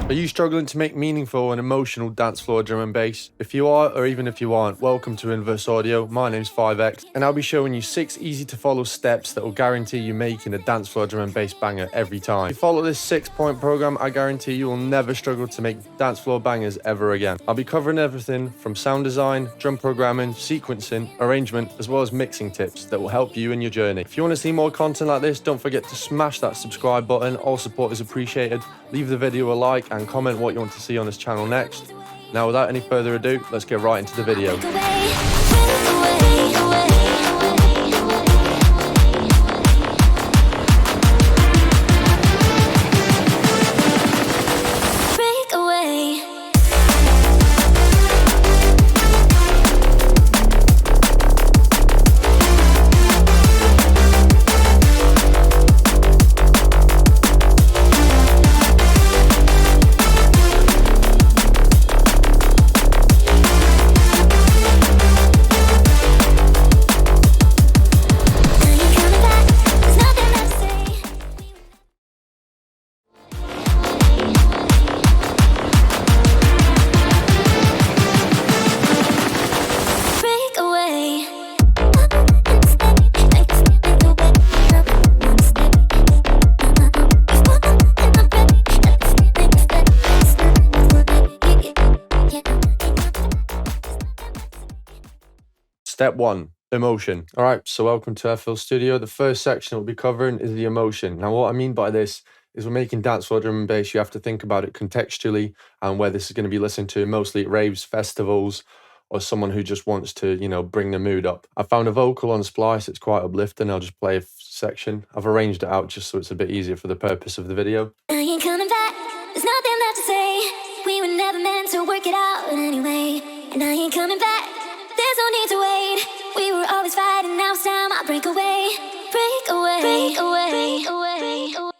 Are you struggling to make meaningful and emotional dance floor drum and bass? If you are, or even if you aren't, welcome to Inverse Audio. My name's 5X, and I'll be showing you 6 easy to follow steps that will guarantee you making a dance floor drum and bass banger every time. If you follow this 6-point program, I guarantee you will never struggle to make dance floor bangers ever again. I'll be covering everything from sound design, drum programming, sequencing, arrangement, as well as mixing tips that will help you in your journey. If you want to see more content like this, don't forget to smash that subscribe button. All support is appreciated. Leave the video a like and comment what you want to see on this channel next. Now, without any further ado, let's get right into the video. Step 1, emotion. All right, so welcome to FL Studio. The first section we'll be covering is the emotion. Now, what I mean by this is we're making dance floor drum and bass. You have to think about it contextually and where this is going to be listened to, mostly at raves, festivals, or someone who just wants to, bring the mood up. I found a vocal on Splice. It's quite uplifting. I'll just play a section. I've arranged it out just so it's a bit easier for the purpose of the video. I ain't coming back. There's nothing left to say. We were never meant to work it out anyway. And I ain't coming back. There's no need to wait. We were always fighting, now it's time I break away. Break away, break away, break away.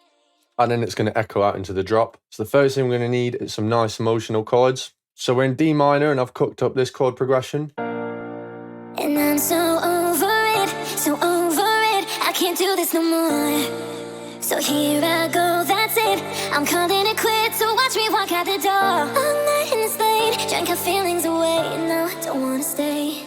And then it's going to echo out into the drop. So the first thing we're going to need is some nice emotional chords. So we're in D minor and I've cooked up this chord progression. And I'm so over it, so over it. I can't do this no more. So here I go, that's it. I'm calling it quits, so watch me walk out the door. All night in this lane, drank our feelings away. No, I don't want to stay.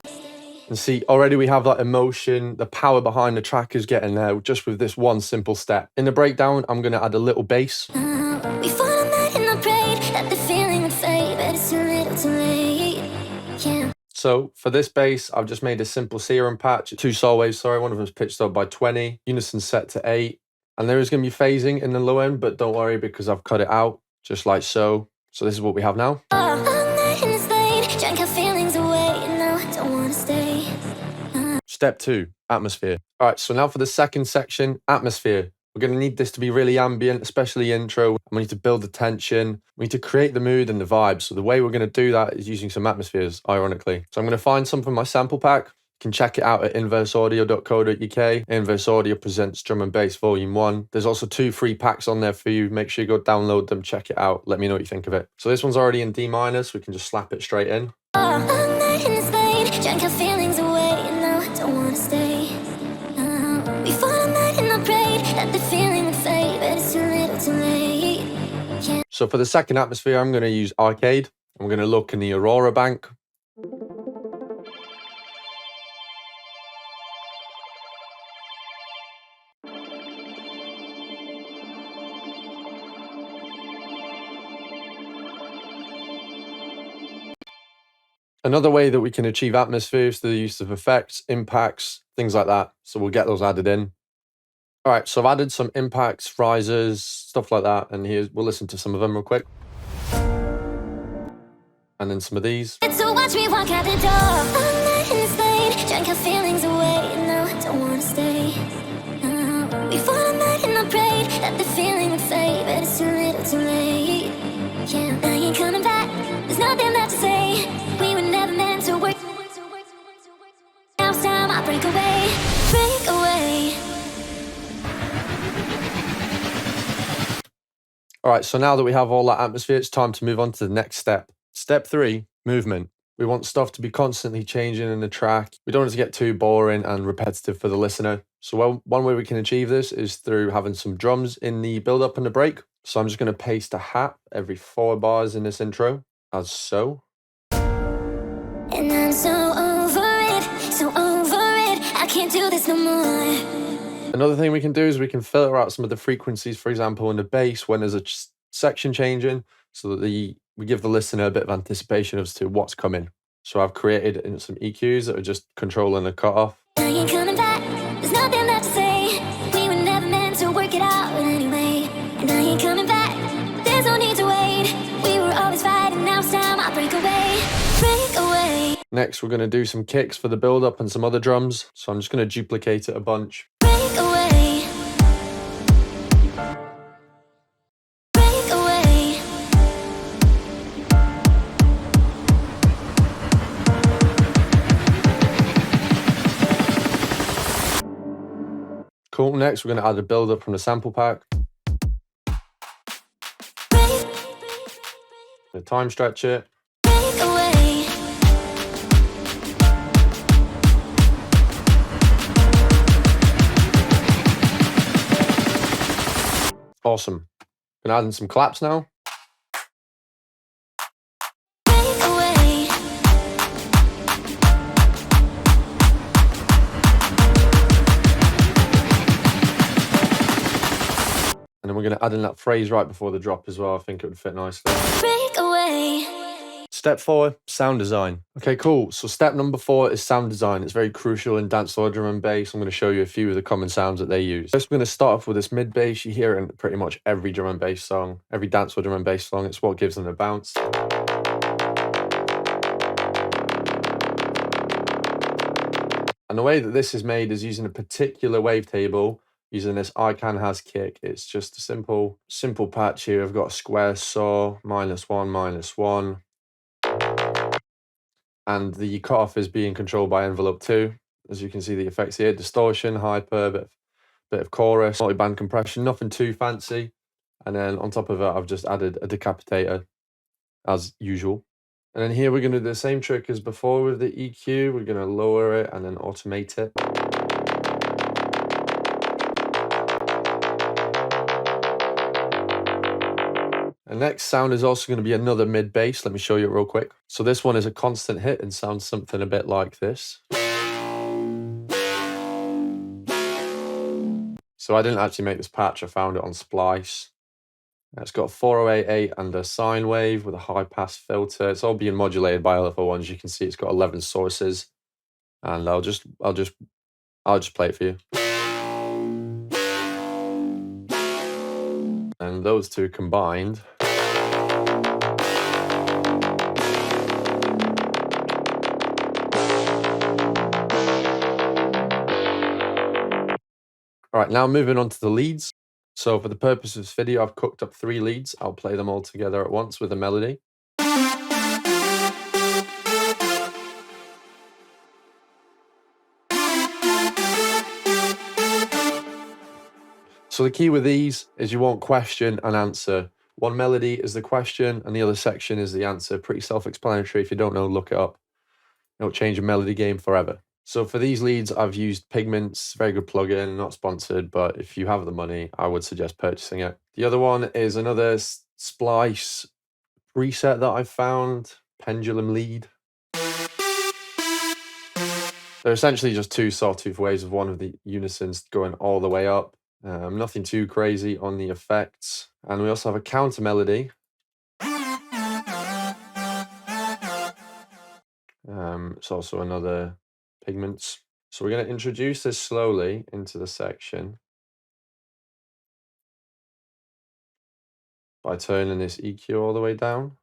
And see, already we have that emotion, the power behind the track is getting there just with this one simple step. In the breakdown, I'm going to add a little bass. We fought all night and I prayed that the feeling would fade, but it's too little too late. Yeah. So for this bass, I've just made a simple serum patch, 2 saw waves, sorry, one of them's pitched up by 20, unison set to 8. And there is going to be phasing in the low end, but don't worry because I've cut it out just like so. So this is what we have now. All night in this lane, drank our feelings away. No, I don't want to stay. Step 2, atmosphere. All right, so now for the second section, atmosphere. We're going to need this to be really ambient, especially intro. And we need to build the tension. We need to create the mood and the vibe. So the way we're going to do that is using some atmospheres, ironically. So I'm going to find some from my sample pack. You can check it out at inverseaudio.co.uk. Inverse Audio presents Drum and Bass Volume 1. There's also 2 free packs on there for you. Make sure you go download them, check it out. Let me know what you think of it. So this one's already in D minor, so we can just slap it straight in. All night in this lane, drank our feelings away. No, I don't want to stay. We fought all night and I prayed that the feeling would fade, but it's too little too late. Yeah. So for the second atmosphere, I'm going to use Arcade. I'm going to look in the Aurora bank. Another way that we can achieve atmosphere is through the use of effects, impacts, things like that. So we'll get those added in. All right, so I've added some impacts, risers, stuff like that. And we'll listen to some of them real quick. And then some of these. So watch me walk out the door. All night in this lane, drank our feelings away. No, I don't want to stay. We fought all night and I prayed that the feeling would fade, but it's too little too late. Yeah, I ain't coming back. There's nothing left to say. We were never meant to work. Now it's time I break away. Break away. All right, so now that we have all that atmosphere, it's time to move on to the next step. Step 3, movement. We want stuff to be constantly changing in the track. We don't want it to get too boring and repetitive for the listener. So one way we can achieve this is through having some drums in the build-up and the break. So I'm just going to paste a hat every 4 bars in this intro, as so. And I'm so over it, I can't do this no more. Another thing we can do is we can filter out some of the frequencies, for example, in the bass when there's a section changing, so that we give the listener a bit of anticipation as to what's coming. So I've created some EQs that are just controlling the cutoff. Now you're coming back, there's nothing left to say. We were never meant to work it out anyway. And now you're coming back, there's no need to wait. We were always fighting, now it's time I break away. Break away. Next, we're going to do some kicks for the build-up and some other drums. So I'm just going to duplicate it a bunch. Break away. Break away. Cool. Next, we're going to add a build-up from the sample pack. The time stretch it. Break away. Awesome. Gonna add in some claps now. Break away. And then we're gonna add in that phrase right before the drop as well. I think it would fit nicely. Break away. Step 4, sound design. Okay, cool. So step number 4 is sound design. It's very crucial in dancefloor drum and bass. I'm going to show you a few of the common sounds that they use. First, we're going to start off with this mid bass. You hear it in pretty much every drum and bass song, every dancefloor drum and bass song. It's what gives them a bounce. And the way that this is made is using a particular wavetable, using this I Can Has kick. It's just a simple patch here. I've got a square saw, -1, -1. And the cutoff is being controlled by envelope 2. As you can see the effects here, distortion, hyper, bit of chorus, multi-band compression, nothing too fancy. And then on top of it, I've just added a decapitator as usual. And then here we're going to do the same trick as before with the EQ. We're going to lower it and then automate it. The next sound is also going to be another mid bass. Let me show you it real quick. So this one is a constant hit and sounds something a bit like this. So I didn't actually make this patch. I found it on Splice. It's got a 4088 and a sine wave with a high pass filter. It's all being modulated by LFO1. As you can see, it's got 11 sources, and I'll just play it for you. And those two combined. All right, now moving on to the leads. So for the purpose of this video, I've cooked up 3 leads. I'll play them all together at once with a melody. So the key with these is you want question and answer. One melody is the question and the other section is the answer. Pretty self-explanatory. If you don't know, look it up. It'll change your melody game forever. So for these leads, I've used Pigments, very good plugin, not sponsored, but if you have the money, I would suggest purchasing it. The other one is another Splice preset that I've found, Pendulum Lead. They're essentially just 2 sawtooth waves of one of the unisons going all the way up. Nothing too crazy on the effects. And we also have a counter melody. It's also another Pigments. So we're going to introduce this slowly into the section by turning this EQ all the way down.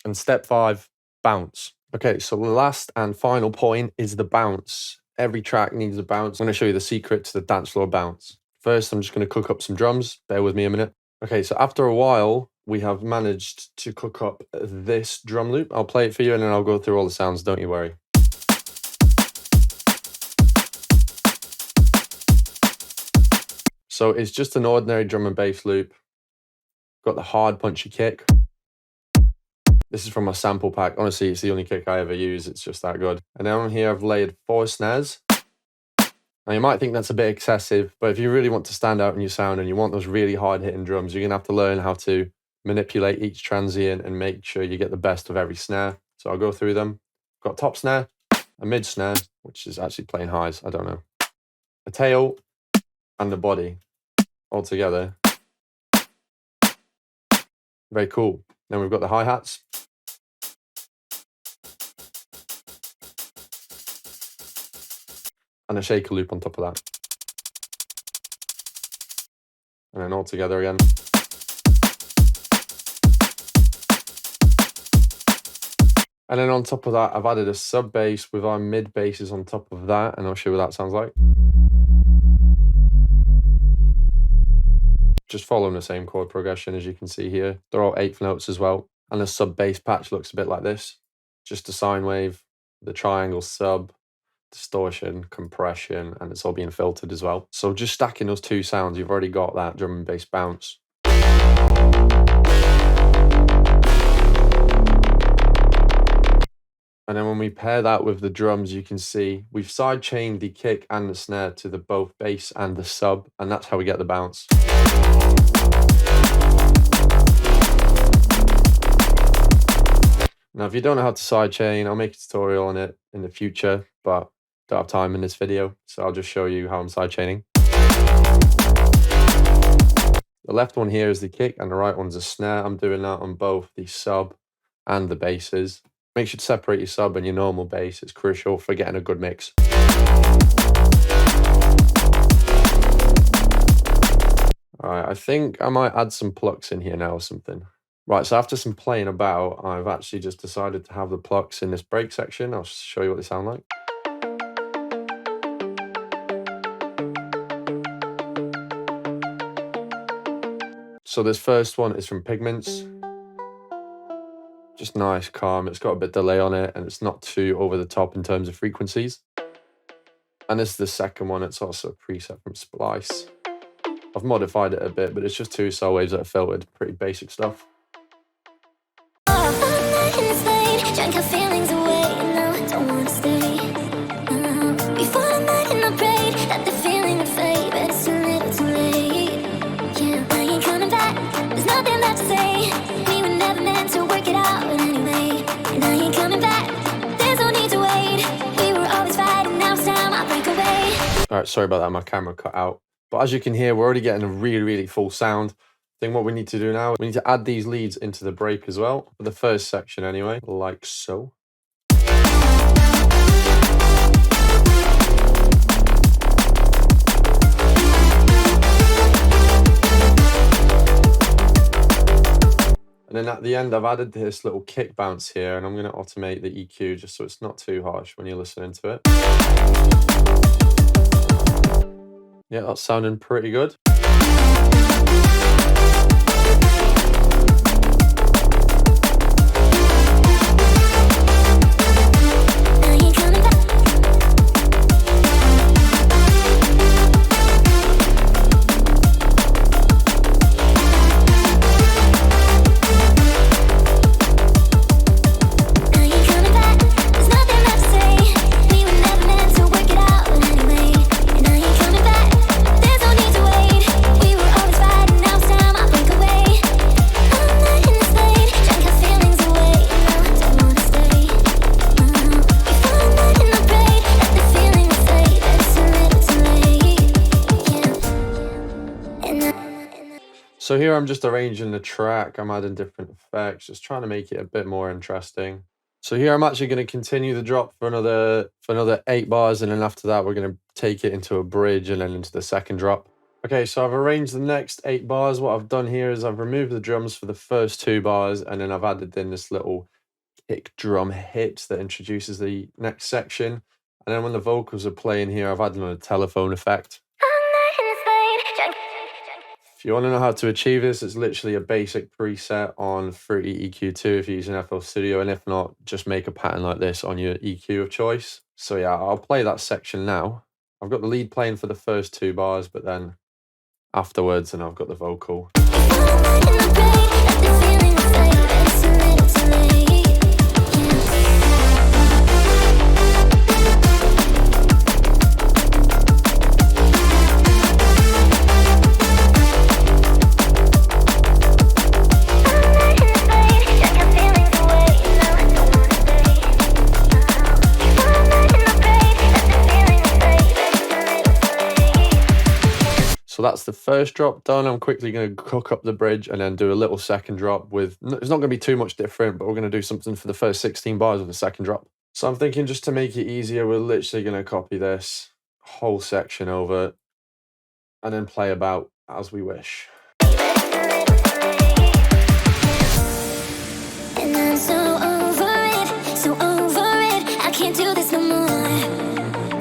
And step 5, bounce. Okay, so the last and final point is the bounce. Every track needs a bounce. I'm going to show you the secret to the dance floor bounce. First, I'm just going to cook up some drums. Bear with me a minute. Okay, so after a while, we have managed to cook up this drum loop. I'll play it for you and then I'll go through all the sounds, don't you worry. So it's just an ordinary drum and bass loop. Got the hard punchy kick. This is from my sample pack. Honestly, it's the only kick I ever use. It's just that good. And then on here, I've layered 4 snares. Now, you might think that's a bit excessive, but if you really want to stand out in your sound and you want those really hard-hitting drums, you're going to have to learn how to manipulate each transient and make sure you get the best of every snare. So I'll go through them. Got top snare, a mid snare, which is actually playing highs, I don't know, a tail, and the body all together. Very cool. Then we've got the hi-hats. And a shaker loop on top of that. And then all together again. And then on top of that, I've added a sub bass with our mid basses on top of that, and I'll show you what that sounds like. Just following the same chord progression as you can see here. They're all 8th notes as well. And the sub bass patch looks a bit like this. Just a sine wave, the triangle sub, distortion, compression, and it's all being filtered as well. So just stacking those 2 sounds, you've already got that drum and bass bounce. And then when we pair that with the drums, you can see we've side chained the kick and the snare to the both bass and the sub, and that's how we get the bounce. Now, if you don't know how to sidechain, I'll make a tutorial on it in the future, but don't have time in this video, so I'll just show you how I'm sidechaining. The left one here is the kick, and the right one's a snare. I'm doing that on both the sub and the basses. Make sure to separate your sub and your normal bass. It's crucial for getting a good mix. Alright, I think I might add some plucks in here now or something. Right, so after some playing about, I've actually just decided to have the plucks in this break section. I'll show you what they sound like. So this first one is from Pigments. Just nice, calm. It's got a bit of delay on it, and it's not too over the top in terms of frequencies. And this is the second one. It's also a preset from Splice. I've modified it a bit, but it's just 2 cell waves that are filtered. Pretty basic stuff. Alright, sorry about that, my camera cut out. But as you can hear, we're already getting a really, really full sound. I think what we need to do now, we need to add these leads into the break as well, for the first section anyway, like so. And then at the end, I've added this little kick bounce here, and I'm going to automate the EQ just so it's not too harsh when you're listening to it. Yeah, that's sounding pretty good. So here I'm just arranging the track, I'm adding different effects, just trying to make it a bit more interesting. So here I'm actually going to continue the drop for another 8 bars, and then after that we're going to take it into a bridge and then into the second drop. Okay, so I've arranged the next 8 bars. What I've done here is I've removed the drums for the first 2 bars, and then I've added in this little kick drum hit that introduces the next section. And then when the vocals are playing here, I've added on a telephone effect. If you want to know how to achieve this, it's literally a basic preset on Fruity EQ2 if you're using FL Studio, and if not, just make a pattern like this on your EQ of choice. So yeah, I'll play that section now. I've got the lead playing for the first 2 bars, but then afterwards, and I've got the vocal. late. So that's the first drop done. I'm quickly going to cook up the bridge and then do a little second drop with, it's not going to be too much different, but we're going to do something for the first 16 bars of the second drop. So I'm thinking just to make it easier, we're literally going to copy this whole section over and then play about as we wish. And I'm so over it, I can't do this no more.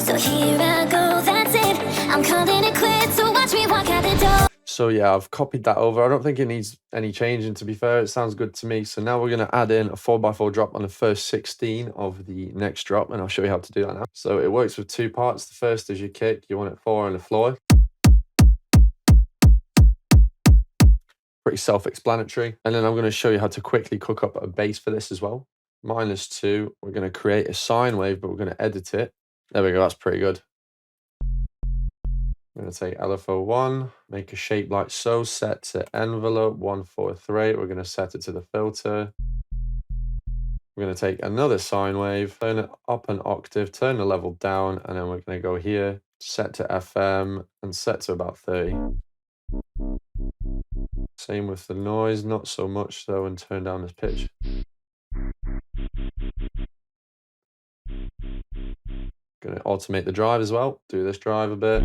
So here I go, that's it, I'm calling it quits, so watch me walk out the door. So yeah, I've copied that over. I don't think it needs any changing, to be fair. It sounds good to me. So now we're going to add in a 4x4 drop on the first 16 of the next drop, and I'll show you how to do that now. So it works with two parts. The first is your kick. You want it 4 on the floor. Pretty self-explanatory. And then I'm going to show you how to quickly cook up a bass for this as well. -2. We're going to create a sine wave, but we're going to edit it. There we go. That's pretty good. I'm going to take LFO1, make a shape like so, set to envelope 143. We're going to set it to the filter. We're going to take another sine wave, turn it up an octave, turn the level down, and then we're going to go here, set to FM, and set to about 30. Same with the noise, not so much though, and turn down this pitch. Going to automate the drive as well, do this drive a bit.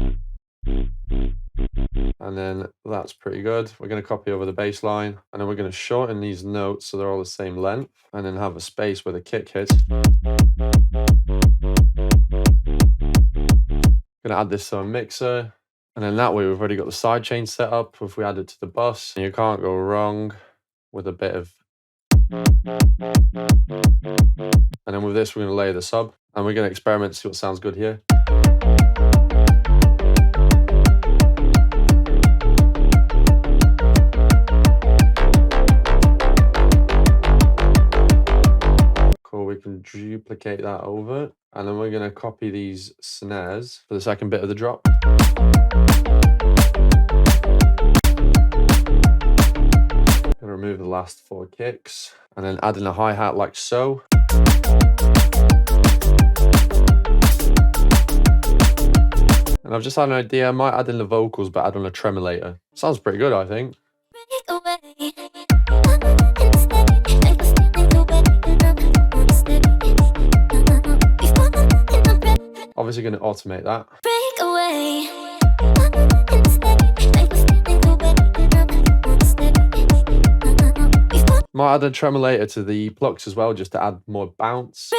And then that's pretty good. We're going to copy over the bass line, and then we're going to shorten these notes so they're all the same length, and then have a space where the kick hits. Going to add this to a mixer, and then that way we've already got the sidechain set up. If we add it to the bus, and you can't go wrong with a bit of. And then with this, we're going to layer the sub, and we're going to experiment, see what sounds good here. We can duplicate that over, and then we're going to copy these snares for the second bit of the drop. Gonna remove the last 4 kicks, and then add in a hi-hat like so. And I've just had an idea, I might add in the vocals, but add on a tremolator. Sounds pretty good, I think. Obviously going to automate that. Might add a tremolator to the plucks as well, just to add more bounce.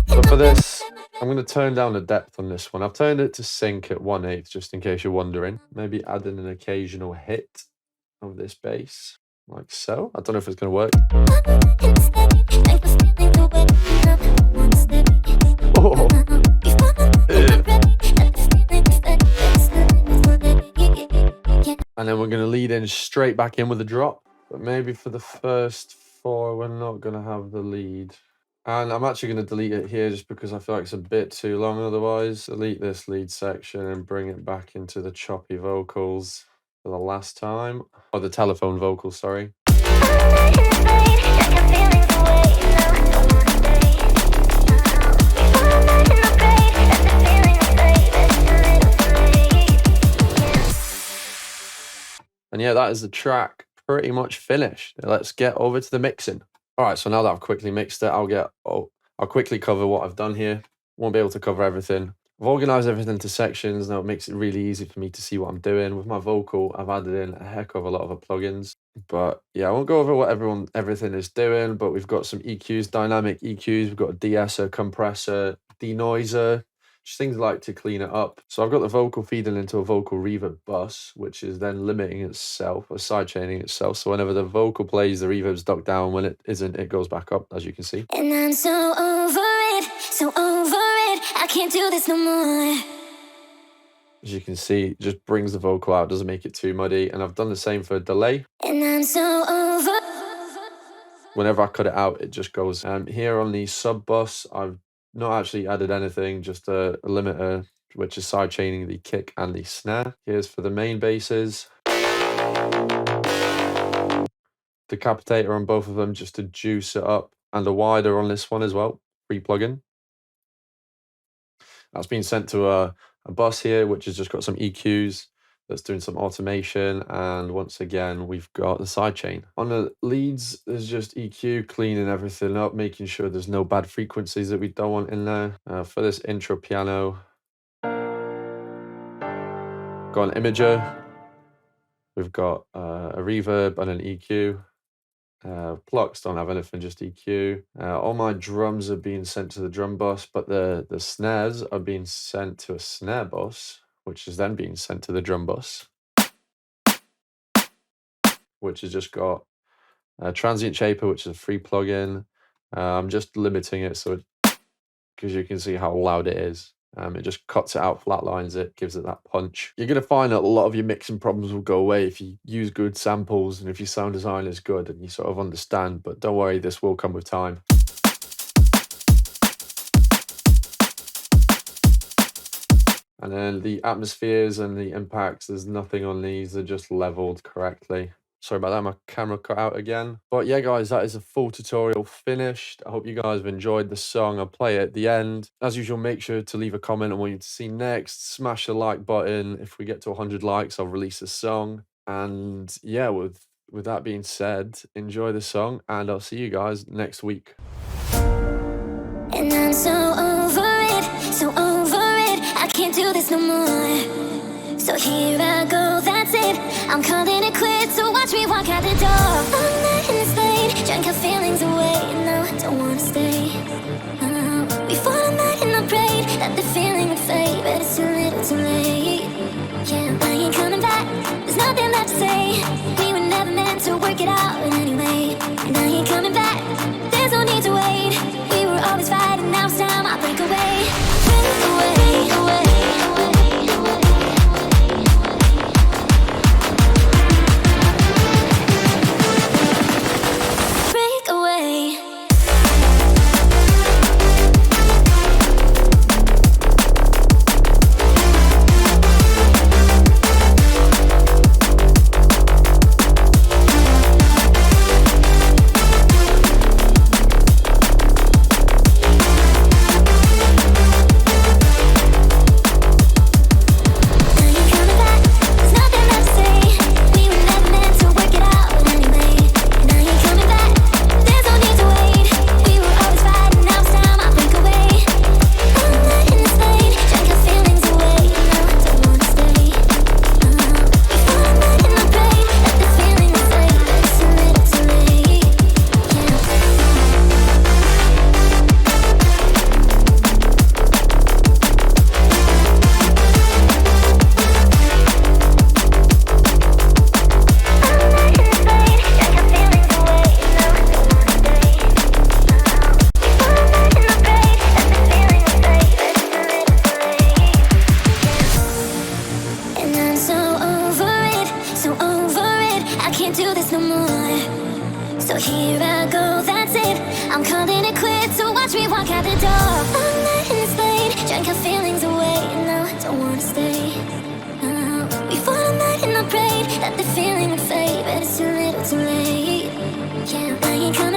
But for this, I'm going to turn down the depth on this one. I've turned it to sync at 1/8, just in case you're wondering. Maybe add in an occasional hit of this bass. Like so. I don't know if it's going to work. Oh. And then we're going to lead in straight back in with a drop. But maybe for the first 4, we're not going to have the lead. And I'm actually going to delete it here just because I feel like it's a bit too long otherwise. Delete this lead section and bring it back into the choppy vocals for the last time. Or the telephone vocals, sorry. And yeah, that is the track pretty much finished. Let's get over to the mixing. All right, so now that I've quickly mixed it, I'll quickly cover what I've done here. Won't be able to cover everything. I've organized everything into sections. Now it makes it really easy for me to see what I'm doing. With my vocal, I've added in a heck of a lot of plugins. But yeah, I won't go over what everything is doing, but we've got some EQs, dynamic EQs. We've got a de-esser, compressor, denoiser, just things like to clean it up. So I've got the vocal feeding into a vocal reverb bus, which is then limiting itself or sidechaining itself. So whenever the vocal plays, the reverb's ducked down. When it isn't, it goes back up, as you can see. And I'm so over it, I can't do this no more. As you can see, it just brings the vocal out, doesn't make it too muddy. And I've done the same for delay. And I'm so over. Whenever I cut it out, it just goes. Here on the sub bus, I've not actually added anything, just a limiter, which is side chaining the kick and the snare. Here's for the main basses. Decapitator on both of them just to juice it up, and a wider on this one as well, free plugin. That's been sent to a bus here, which has just got some EQs. That's doing some automation, and once again we've got the sidechain. On the leads, there's just EQ cleaning everything up, making sure there's no bad frequencies that we don't want in there. For this intro piano, got an imager, we've got a reverb and an EQ. Plucks don't have anything, just EQ. All my drums are being sent to the drum bus, but the snares are being sent to a snare bus, which is then being sent to the drum bus, which has just got a transient shaper, which is a free plugin. I'm just limiting it so because you can see how loud it is. It just cuts it out, flatlines it, gives it that punch. You're going to find that a lot of your mixing problems will go away if you use good samples and if your sound design is good and you sort of understand, but don't worry, this will come with time. And then the atmospheres and the impacts, there's nothing on these, they're just leveled correctly. Sorry about that, my camera cut out again. But yeah, guys, that is a full tutorial finished. I hope you guys have enjoyed the song. I'll play it at the end. As usual, make sure to leave a comment on what you want to see next. Smash the like button. If we get to 100 likes, I'll release a song. And yeah, with that being said, enjoy the song, and I'll see you guys next week. And I'm so over it, so over it. I can't do this no more. So here I go, that's it. I'm calling it quits, so watch me walk out the door. I'm not in this lane, drank our feelings away. No, I don't wanna stay. We fought all night and I prayed that the feeling would fade, but it's too little too late. Yeah, I ain't coming back, there's nothing left to say. We were never meant to work it out anyway. And I ain't coming back, there's no need to wait. We were always fighting, now it's time I break away. Break away, away. So here I go, that's it. I'm calling it quits, so watch me walk out the door. I'm not in this lane, drank our feelings away. No, I don't wanna stay. We fought all night and I prayed that the feeling would fade, but it's too little too late. Yeah, I ain't coming